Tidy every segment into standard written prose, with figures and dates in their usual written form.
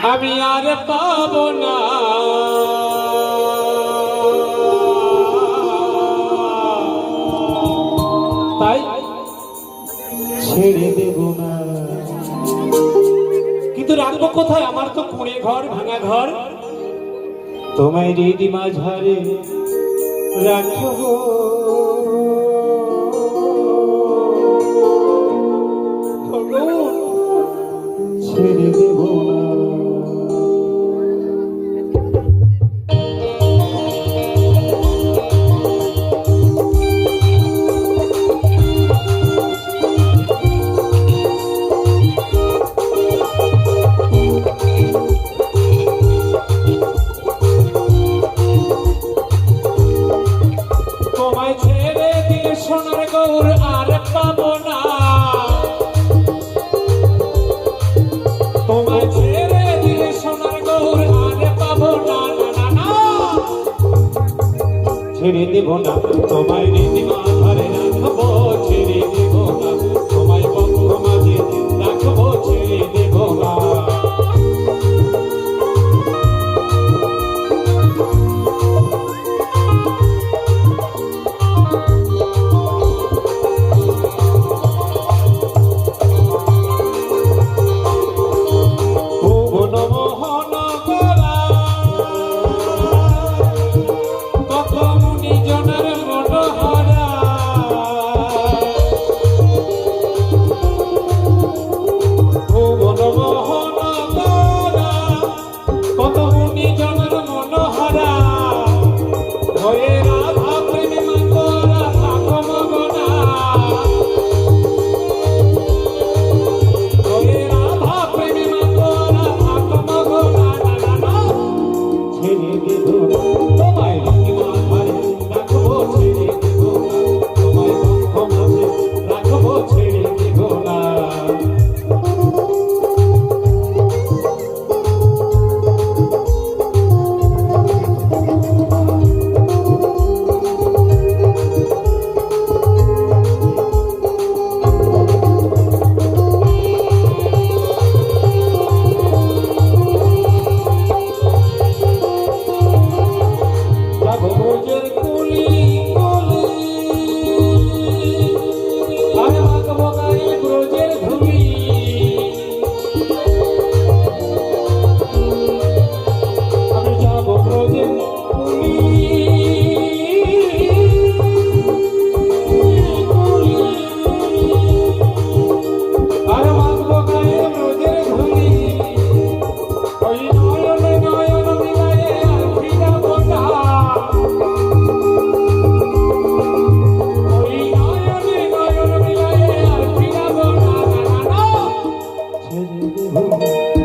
আমি আর পাবো না তাই ছেড়ে দেব না কিন্তু রাখবো কোথায় আমার তো কুঁড়ে ঘর ভাঙা ঘর তোমায় রেডি মাঝারে রাখবো ছেড়ে দেব না তোমায় ছেড়ে দিলে সোনার গৌর আর পাবো না তোমায় ছেড়ে দিলে সোনার গৌর আর পাবো না না না ছেড়ে দেব না তোমায় রীতি মাঝারে রাখবো ছেড়ে দেব না তোমায় বন্ধ মাঝে রাখবো ছেড়ে দেব না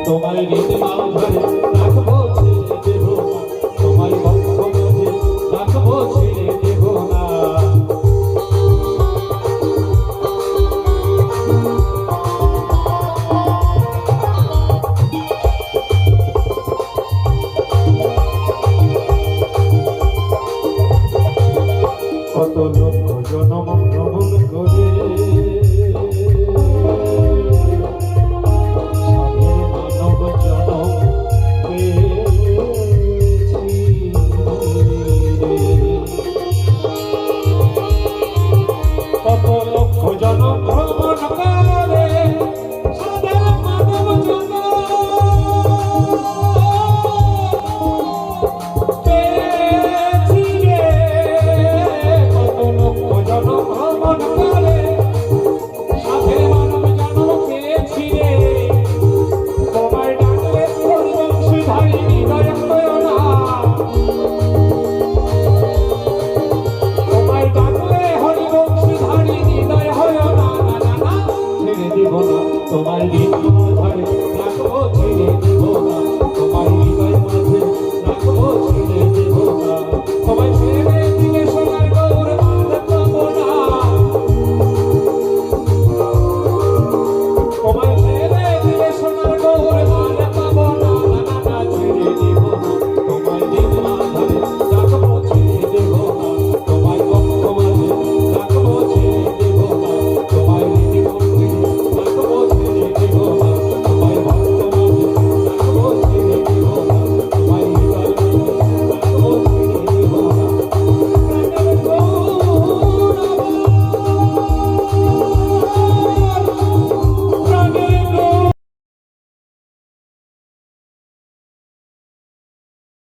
তোমায় রীতি মাঝারে রাখবো ছেড়ে দেব না তোমায় বন্ধ মাঝে রাখবো ছেড়ে দেব না কত লক্ষ জনম ভ্রমণ করে তোমায় রীতি মাঝারে রাখবো ছেড়ে দেব